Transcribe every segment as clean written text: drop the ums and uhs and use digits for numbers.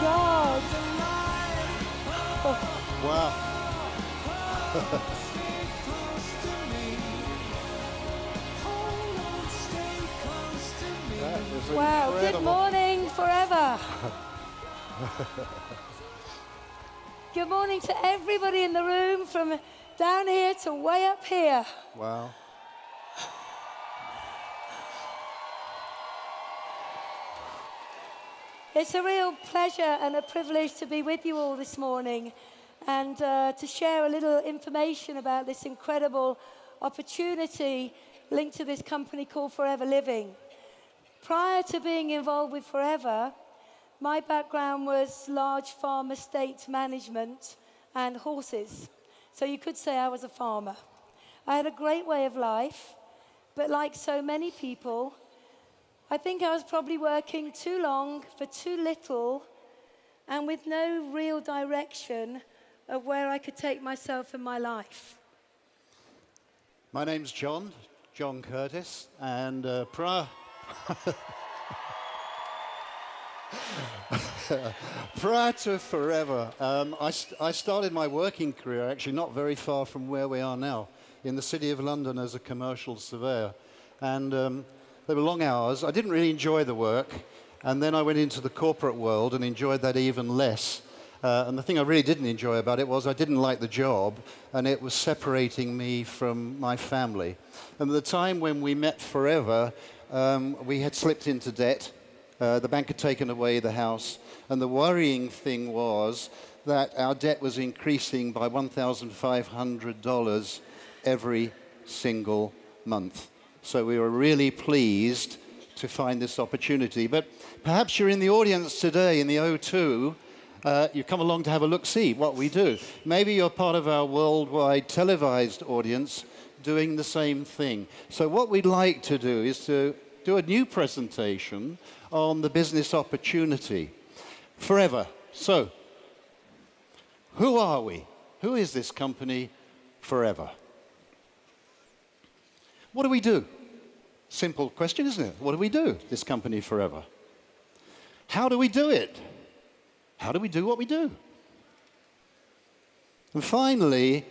God. Wow. That is Wow, good incredible. morning forever. Good morning to everybody in the room, from down here to way up here. Wow. It's a real pleasure and a privilege to be with you all this morning and to share a little information about this incredible opportunity linked to this company called Forever Living. Prior to being involved with Forever, my background was large farm estate management and horses. So you could say I was a farmer. I had a great way of life, but like so many people, I think I was probably working too long for too little and with no real direction of where I could take myself in my life. My name's John Curtis, and prior to Forever, I started my working career actually not very far from where we are now, in the City of London as a commercial surveyor. And they were long hours. I didn't really enjoy the work, and then I went into the corporate world and enjoyed that even less. And the thing I really didn't enjoy about it was I didn't like the job, and it was separating me from my family. And at the time when we met Forever, we had slipped into debt. The bank had taken away the house, and the worrying thing was that our debt was increasing by $1,500 every single month. So we were really pleased to find this opportunity. But perhaps you're in the audience today in the O2. You come along to have a look-see what we do. Maybe you're part of our worldwide televised audience doing the same thing. So what we'd like to do is to do a new presentation on the business opportunity. Forever. So, who are we? Who is this company, Forever? What do we do? Simple question, isn't it? What do we do, this company, Forever? How do we do it? How do we do what we do? And finally,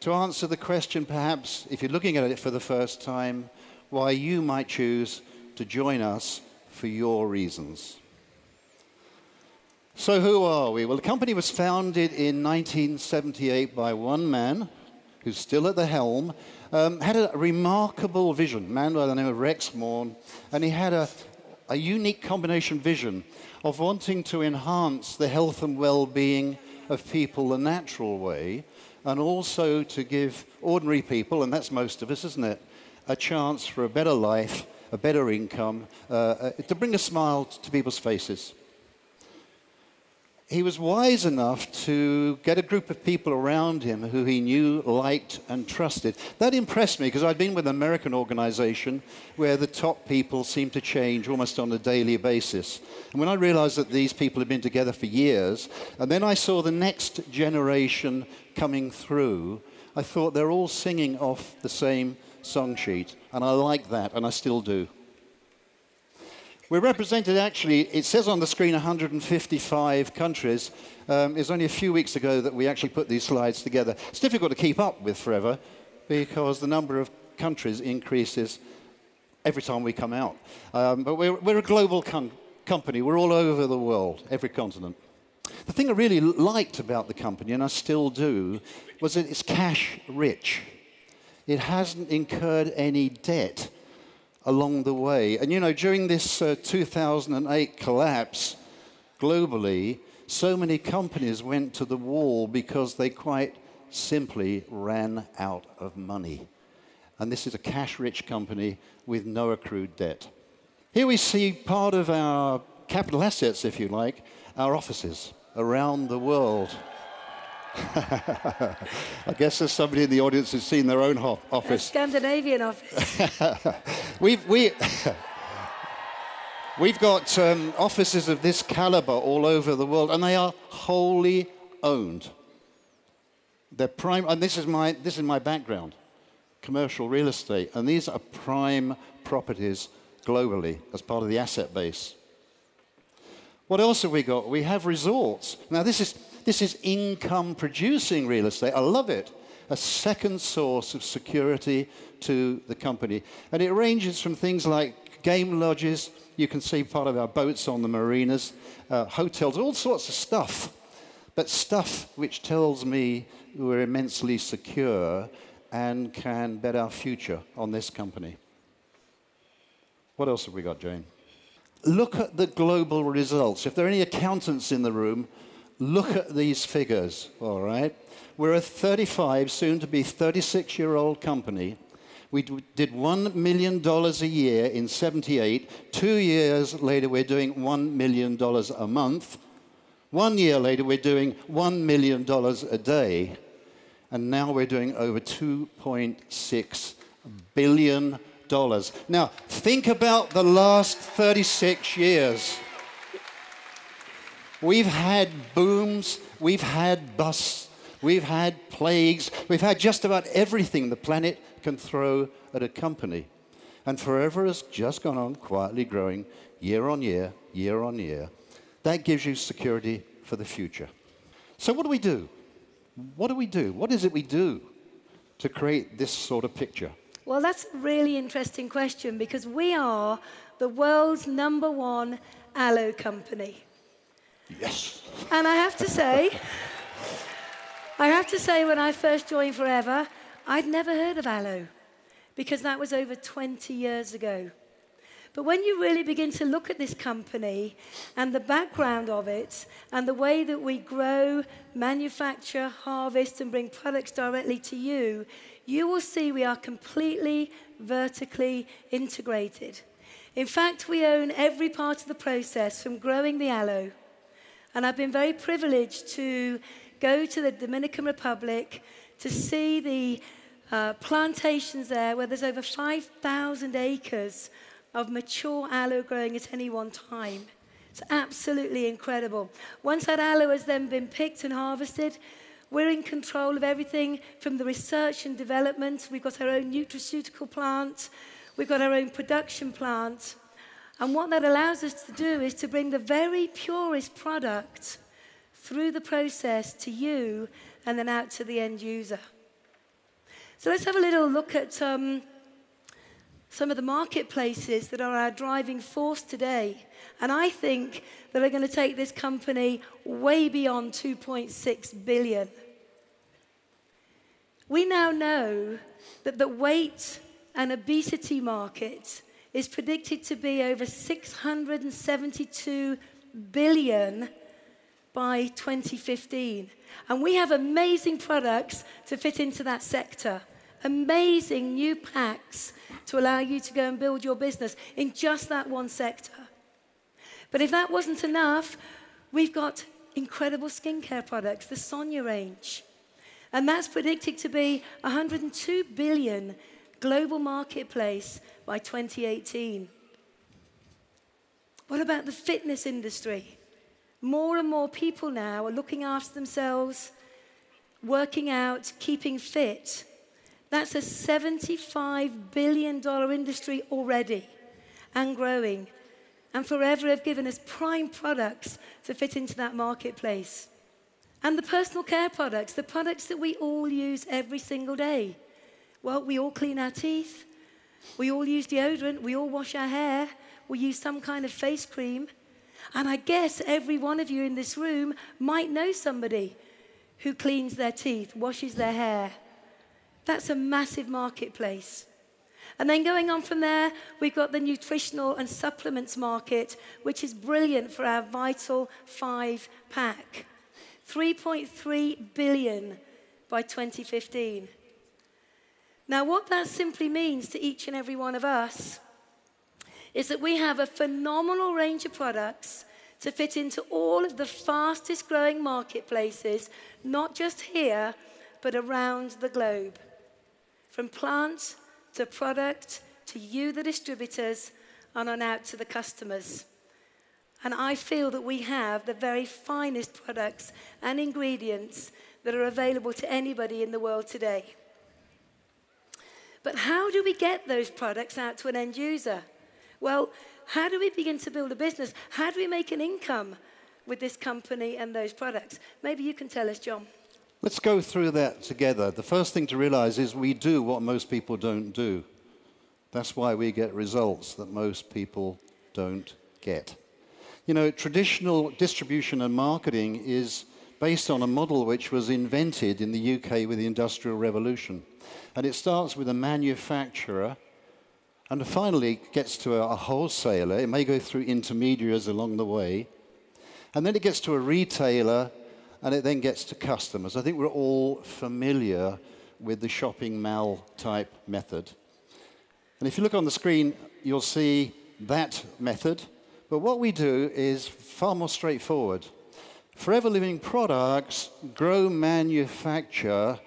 to answer the question, perhaps, if you're looking at it for the first time, why you might choose to join us for your reasons. So who are we? Well, the company was founded in 1978 by one man, who's still at the helm, had a remarkable vision, a man by the name of Rex Morn, and he had a unique combination vision of wanting to enhance the health and well-being of people the natural way, and also to give ordinary people, and that's most of us, isn't it, a chance for a better life, a better income, to bring a smile to people's faces. He was wise enough to get a group of people around him who he knew, liked, and trusted. That impressed me because I'd been with an American organization where the top people seemed to change almost on a daily basis. And when I realized that these people had been together for years, and then I saw the next generation coming through, I thought they're all singing off the same song sheet. And I like that, and I still do. We're represented, actually, it says on the screen 155 countries. It's only a few weeks ago that we actually put these slides together. It's difficult to keep up with Forever because the number of countries increases every time we come out. But we're a global company. We're all over the world, every continent. The thing I really liked about the company, and I still do, was that it's cash rich. It hasn't incurred any debt along the way. And you know, during this 2008 collapse globally, so many companies went to the wall because they quite simply ran out of money. And this is a cash-rich company with no accrued debt. Here we see part of our capital assets, if you like, our offices around the world. I guess there's somebody in the audience who's seen their own office. A Scandinavian office. We've got offices of this caliber all over the world, and they are wholly owned. They're prime, and this is my background, commercial real estate, and these are prime properties globally as part of the asset base. What else have we got? We have resorts. Now, this is income-producing real estate. I love it. A second source of security to the company. And it ranges from things like game lodges. You can see part of our boats on the marinas, hotels, all sorts of stuff. But stuff which tells me we're immensely secure and can bet our future on this company. What else have we got, Jane? Look at the global results. If there are any accountants in the room, look at these figures, all right? We're a 35, soon to be 36-year-old company. We did $1 million a year in 78. 2 years later, we're doing $1 million a month. 1 year later, we're doing $1 million a day. And now we're doing over $2.6 billion. Now, think about the last 36 years. We've had booms, we've had busts, we've had plagues, we've had just about everything the planet can throw at a company. And Forever has just gone on quietly growing year on year, year on year. That gives you security for the future. So what do we do? What do we do? What is it we do to create this sort of picture? Well, that's a really interesting question because we are the world's #1 aloe company. Yes. And I have to say, when I first joined Forever, I'd never heard of aloe because that was over 20 years ago. But when you really begin to look at this company and the background of it and the way that we grow, manufacture, harvest, and bring products directly to you, you will see we are completely vertically integrated. In fact, we own every part of the process from growing the aloe. And I've been very privileged to go to the Dominican Republic to see the plantations there where there's over 5,000 acres of mature aloe growing at any one time. It's absolutely incredible. Once that aloe has then been picked and harvested, we're in control of everything from the research and development. We've got our own nutraceutical plant. We've got our own production plant. And what that allows us to do is to bring the very purest product through the process to you and then out to the end user. So let's have a little look at some of the marketplaces that are our driving force today. And I think that are going to take this company way beyond 2.6 billion. We now know that the weight and obesity market is predicted to be over 672 billion by 2015. And we have amazing products to fit into that sector. Amazing new packs to allow you to go and build your business in just that one sector. But if that wasn't enough, we've got incredible skincare products, the Sonia range. And that's predicted to be 102 billion global marketplace by 2018. What about the fitness industry? More and more people now are looking after themselves, working out, keeping fit. That's a $75 billion industry already and growing. And Forever have given us prime products to fit into that marketplace. And the personal care products, the products that we all use every single day. Well, we all clean our teeth. We all use deodorant. We all wash our hair. We use some kind of face cream. And I guess every one of you in this room might know somebody who cleans their teeth, washes their hair. That's a massive marketplace. And then going on from there, we've got the nutritional and supplements market, which is brilliant for our Vital 5 pack. 3.3 billion by 2015. Now, what that simply means to each and every one of us is that we have a phenomenal range of products to fit into all of the fastest growing marketplaces, not just here, but around the globe. From plant to product to you, the distributors, and on out to the customers. And I feel that we have the very finest products and ingredients that are available to anybody in the world today. But how do we get those products out to an end user? Well, how do we begin to build a business? How do we make an income with this company and those products? Maybe you can tell us, John. Let's go through that together. The first thing to realize is we do what most people don't do. That's why we get results that most people don't get. You know, traditional distribution and marketing is based on a model which was invented in the UK with the Industrial Revolution. And it starts with a manufacturer and finally gets to a wholesaler. It may go through intermediaries along the way. And then it gets to a retailer, and it then gets to customers. I think we're all familiar with the shopping mall type method. And if you look on the screen, you'll see that method. But what we do is far more straightforward. Forever Living products grow, manufacture,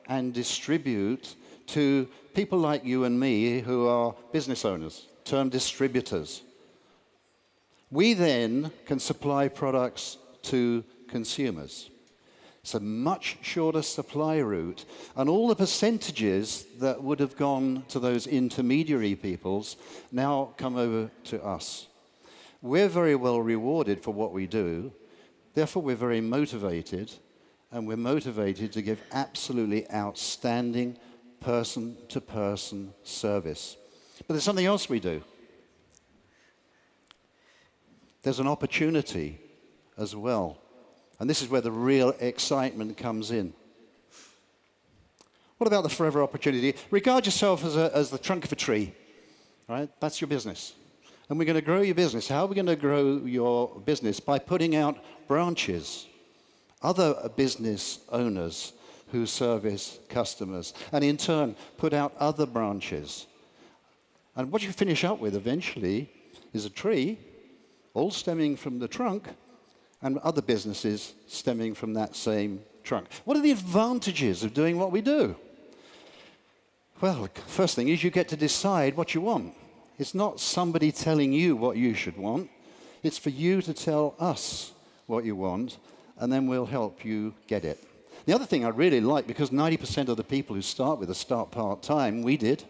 and distribute to people like you and me who are business owners, termed distributors. We then can supply products to consumers. It's a much shorter supply route, and all the percentages that would have gone to those intermediary peoples now come over to us. We're very well rewarded for what we do, therefore we're very motivated, and we're motivated to give absolutely outstanding person-to-person service. But there's something else we do. There's an opportunity as well. And this is where the real excitement comes in. What about the forever opportunity? Regard yourself as the trunk of a tree, right? That's your business. And we're going to grow your business. How are we going to grow your business? By putting out branches, other business owners who service customers, and in turn put out other branches. And what you finish up with eventually is a tree, all stemming from the trunk, and other businesses stemming from that same trunk. What are the advantages of doing what we do? Well, first thing is you get to decide what you want. It's not somebody telling you what you should want. It's for you to tell us what you want, and then we'll help you get it. The other thing I really like, because 90% of the people who start with us start part-time, we did,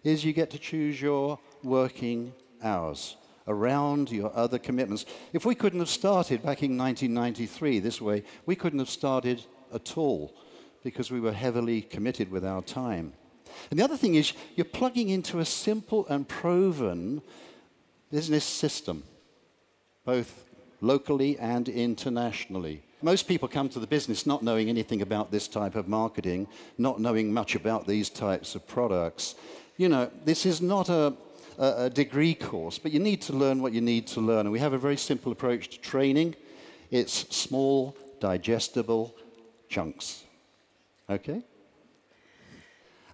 is you get to choose your working hours around your other commitments. If we couldn't have started back in 1993 this way, we couldn't have started at all because we were heavily committed with our time. And the other thing is you're plugging into a simple and proven business system, both locally and internationally. Most people come to the business not knowing anything about this type of marketing, not knowing much about these types of products. You know, this is not a degree course, but you need to learn what you need to learn. And we have a very simple approach to training. It's small, digestible chunks. Okay?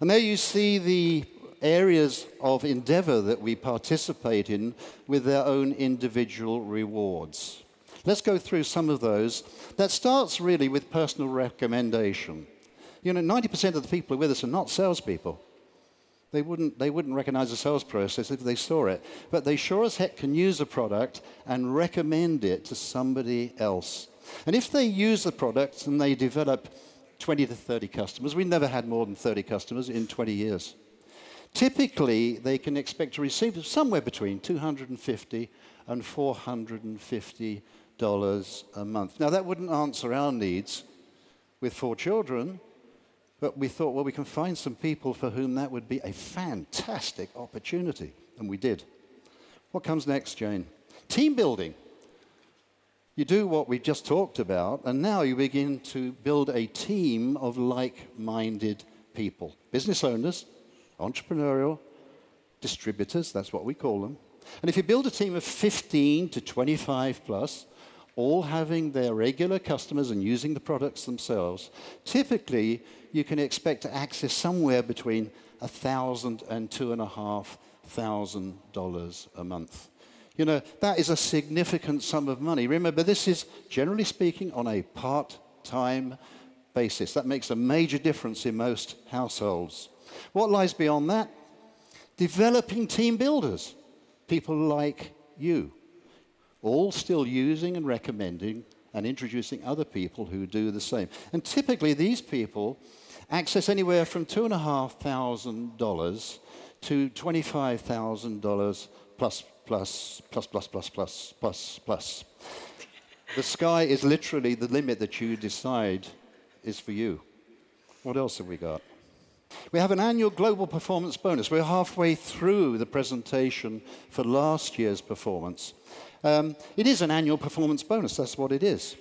And there you see the areas of endeavor that we participate in with their own individual rewards. Let's go through some of those. That starts really with personal recommendation. You know, 90% of the people who are with us are not salespeople. They wouldn't recognize the sales process if they saw it. But they sure as heck can use a product and recommend it to somebody else. And if they use the product and they develop 20 to 30 customers, we never had more than 30 customers in 20 years. Typically, they can expect to receive somewhere between $250 and $450 a month. Now, that wouldn't answer our needs with 4 children, but we thought, well, we can find some people for whom that would be a fantastic opportunity, and we did. What comes next, Jane? Team building. You do what we just talked about, and now you begin to build a team of like-minded people. Business owners, entrepreneurial, distributors, that's what we call them. And if you build a team of 15 to 25 plus, all having their regular customers and using the products themselves, typically you can expect to access somewhere between $1,000 and $2,500 a month. You know, that is a significant sum of money. Remember, this is, generally speaking, on a part-time basis. That makes a major difference in most households. What lies beyond that? Developing team builders, people like you, all still using and recommending and introducing other people who do the same. And typically, these people access anywhere from $2,500 to $25,000 plus plus, plus, plus, plus, plus, plus, plus. The sky is literally the limit that you decide is for you. What else have we got? We have an annual global performance bonus. We're halfway through the presentation for last year's performance. It is an annual performance bonus, that's what it is.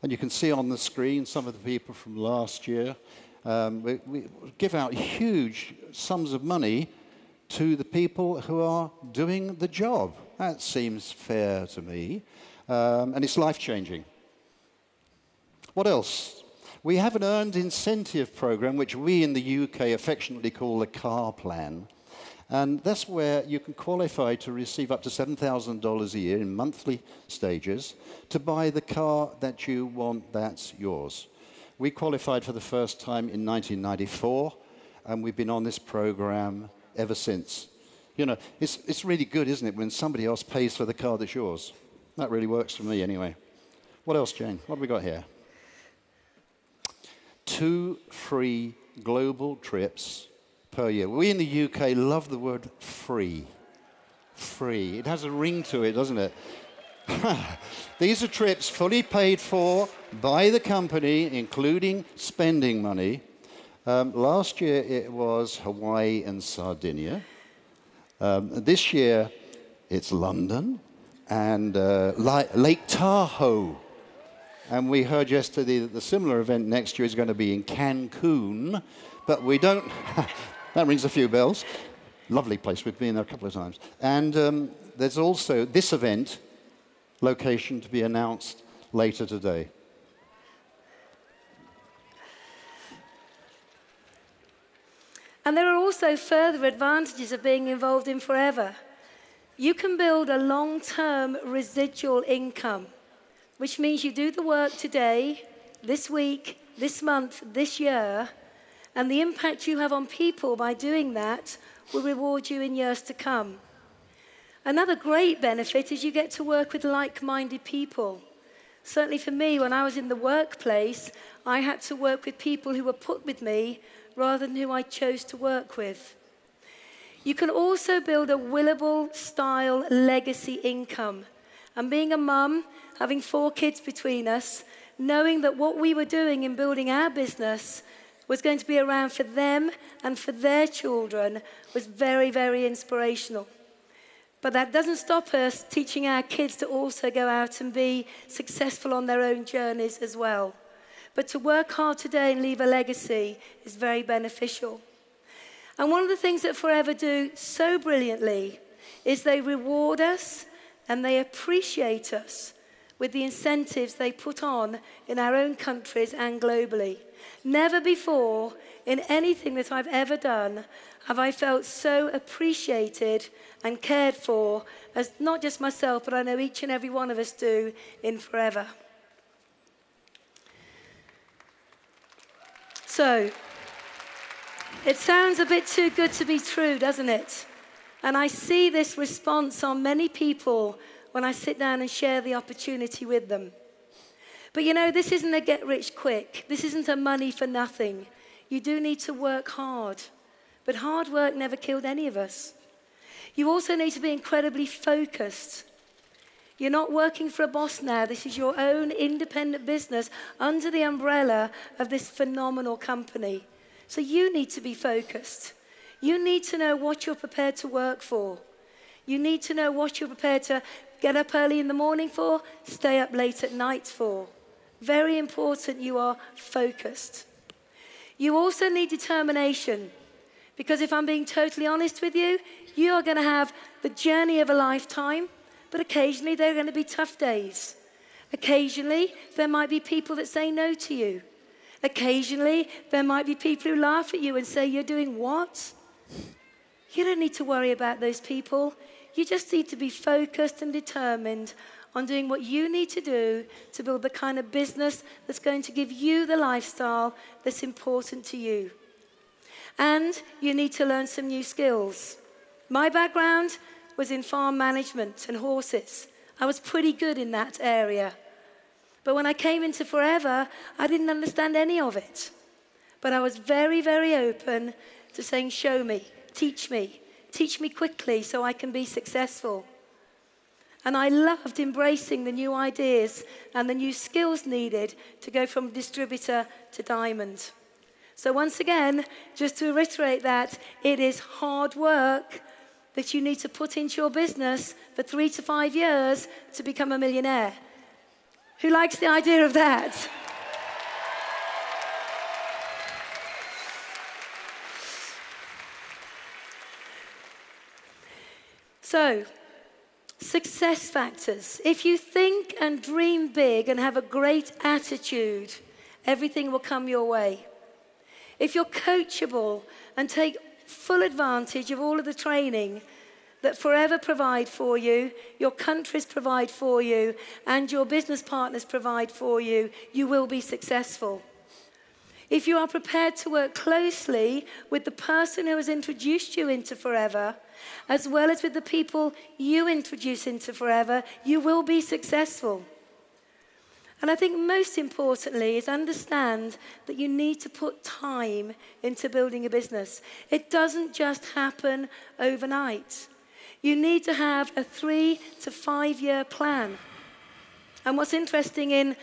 And you can see on the screen some of the people from last year. We give out huge sums of money to the people who are doing the job. That seems fair to me. And it's life-changing. What else? We have an earned incentive program, which we in the UK affectionately call the car plan. And that's where you can qualify to receive up to $7,000 a year in monthly stages to buy the car that you want that's yours. We qualified for the first time in 1994, and we've been on this program ever since. You know, it's really good, isn't it, when somebody else pays for the car that's yours? That really works for me anyway. What else, Jane? What have we got here? 2 free global trips per year. We in the UK love the word free. Free. It has a ring to it, doesn't it? These are trips fully paid for by the company, including spending money. Last year it was Hawaii and Sardinia. This year it's London and Lake Tahoe. And we heard yesterday that the similar event next year is going to be in Cancun, but we don't... That rings a few bells. Lovely place. We've been there a couple of times. And there's also this event location to be announced later today. And there are also further advantages of being involved in Forever. You can build a long-term residual income, which means you do the work today, this week, this month, this year, and the impact you have on people by doing that will reward you in years to come. Another great benefit is you get to work with like-minded people. Certainly for me, when I was in the workplace, I had to work with people who were put with me rather than who I chose to work with. You can also build a Willable-style legacy income. And being a mum, having 4 kids between us, knowing that what we were doing in building our business was going to be around for them and for their children was very, very inspirational. But that doesn't stop us teaching our kids to also go out and be successful on their own journeys as well. But to work hard today and leave a legacy is very beneficial. And one of the things that Forever do so brilliantly is they reward us and they appreciate us with the incentives they put on in our own countries and globally. Never before in anything that I've ever done have I felt so appreciated and cared for as not just myself, but I know each and every one of us do in Forever. So, it sounds a bit too good to be true, doesn't it? And I see this response on many people when I sit down and share the opportunity with them. But you know, this isn't a get-rich-quick. This isn't a money for nothing. You do need to work hard. But hard work never killed any of us. You also need to be incredibly focused. You're not working for a boss now. This is your own independent business under the umbrella of this phenomenal company. So you need to be focused. You need to know what you're prepared to work for. You need to know what you're prepared to get up early in the morning for, stay up late at night for. Very important you are focused. You also need determination. Because if I'm being totally honest with you, you are going to have the journey of a lifetime, but occasionally there are going to be tough days. Occasionally, there might be people that say no to you. Occasionally, there might be people who laugh at you and say, "You're doing what?" You don't need to worry about those people. You just need to be focused and determined on doing what you need to do to build the kind of business that's going to give you the lifestyle that's important to you. And you need to learn some new skills. My background was in farm management and horses. I was pretty good in that area. But when I came into Forever, I didn't understand any of it. But I was very, very open to saying, show me, teach me quickly so I can be successful. And I loved embracing the new ideas and the new skills needed to go from distributor to diamond. So once again, just to reiterate that, it is hard work that you need to put into your business for 3 to 5 years to become a millionaire. Who likes the idea of that? So, success factors. If you think and dream big and have a great attitude, everything will come your way. If you're coachable and take full advantage of all of the training that Forever provide for you, your countries provide for you, and your business partners provide for you, you will be successful. If you are prepared to work closely with the person who has introduced you into Forever, as well as with the people you introduce into Forever, you will be successful. And I think most importantly is understand that you need to put time into building a business. It doesn't just happen overnight. You need to have a 3 to 5 year plan. And what's interesting in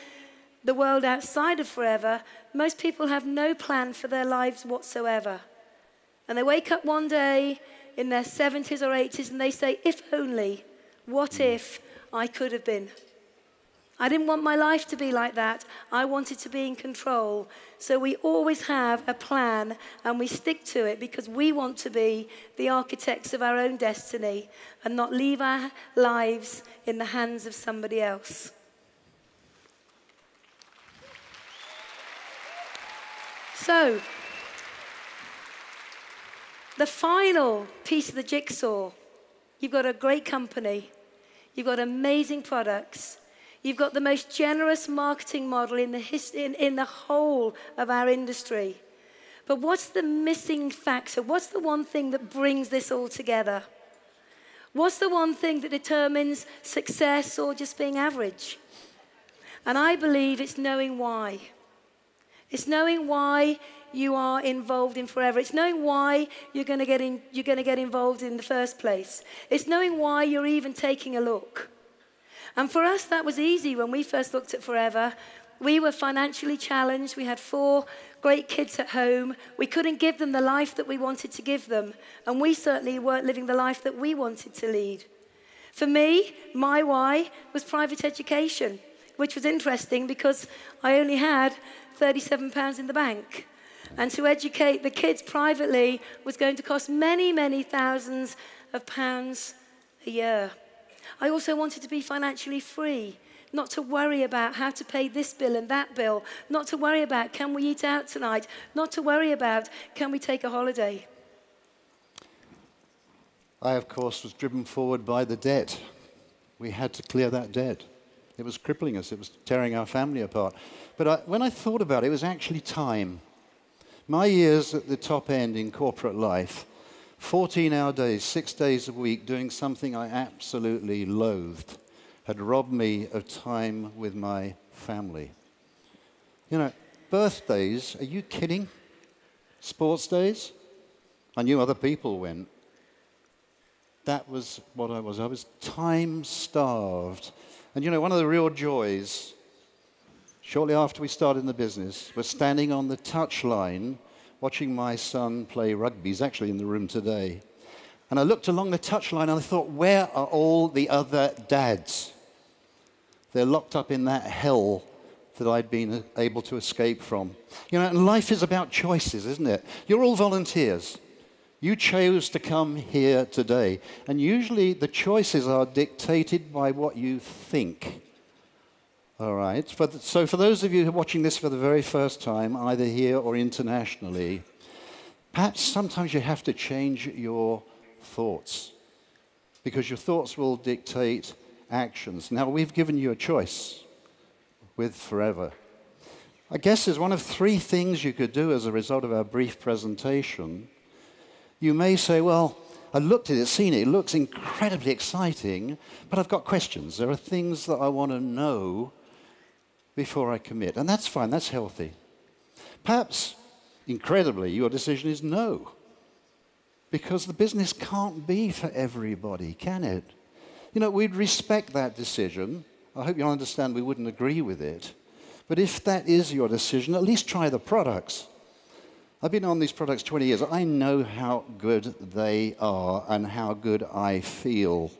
the world outside of Forever, most people have no plan for their lives whatsoever. And they wake up one day in their 70s or 80s and they say, if only, what if I could have been? I didn't want my life to be like that. I wanted to be in control. So we always have a plan and we stick to it because we want to be the architects of our own destiny and not leave our lives in the hands of somebody else. So, the final piece of the jigsaw, you've got a great company, you've got amazing products, you've got the most generous marketing model in the whole of our industry. But what's the missing factor? What's the one thing that brings this all together? What's the one thing that determines success or just being average? And I believe it's knowing why. It's knowing why you are involved in Forever. It's knowing why you're going to get involved in the first place. It's knowing why you're even taking a look. And for us, that was easy when we first looked at Forever. We were financially challenged. We had 4 great kids at home. We couldn't give them the life that we wanted to give them. And we certainly weren't living the life that we wanted to lead. For me, my why was private education, which was interesting because I only had £37 in the bank. And to educate the kids privately was going to cost many, many thousands of pounds a year. I also wanted to be financially free, not to worry about how to pay this bill and that bill, not to worry about can we eat out tonight, not to worry about can we take a holiday. I, of course, was driven forward by the debt. We had to clear that debt. It was crippling us. It was tearing our family apart. But when I thought about it, it was actually time. My years at the top end in corporate life, 14-hour days, 6 days a week, doing something I absolutely loathed, had robbed me of time with my family. You know, birthdays, are you kidding? Sports days? I knew other people went. That was what I was. I was time-starved. And you know, one of the real joys, shortly after we started in the business, was standing on the touchline watching my son play rugby. He's actually in the room today. And I looked along the touchline and I thought, where are all the other dads? They're locked up in that hell that I'd been able to escape from. You know, and life is about choices, isn't it? You're all volunteers. You chose to come here today. And usually the choices are dictated by what you think. All right. So for those of you who are watching this for the very first time, either here or internationally, perhaps sometimes you have to change your thoughts because your thoughts will dictate actions. Now, we've given you a choice with Forever. I guess there's one of 3 things you could do as a result of our brief presentation. You may say, well, I looked at it, seen it, it looks incredibly exciting, but I've got questions. There are things that I want to know before I commit. And that's fine, that's healthy. Perhaps, incredibly, your decision is no. Because the business can't be for everybody, can it? You know, we'd respect that decision. I hope you understand we wouldn't agree with it. But if that is your decision, at least try the products. I've been on these products 20 years. I know how good they are and how good I feel.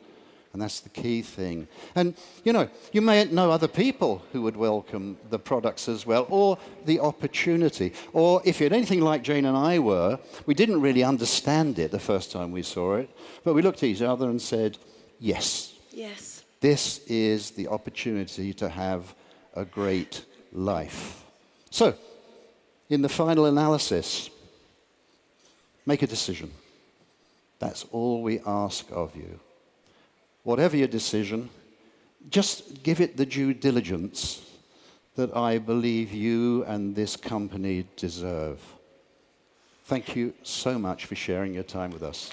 And that's the key thing. And, you know, you may know other people who would welcome the products as well, or the opportunity. Or if you're anything like Jane and I were, we didn't really understand it the first time we saw it, but we looked at each other and said, yes. Yes. This is the opportunity to have a great life. So, in the final analysis, make a decision. That's all we ask of you. Whatever your decision, just give it the due diligence that I believe you and this company deserve. Thank you so much for sharing your time with us.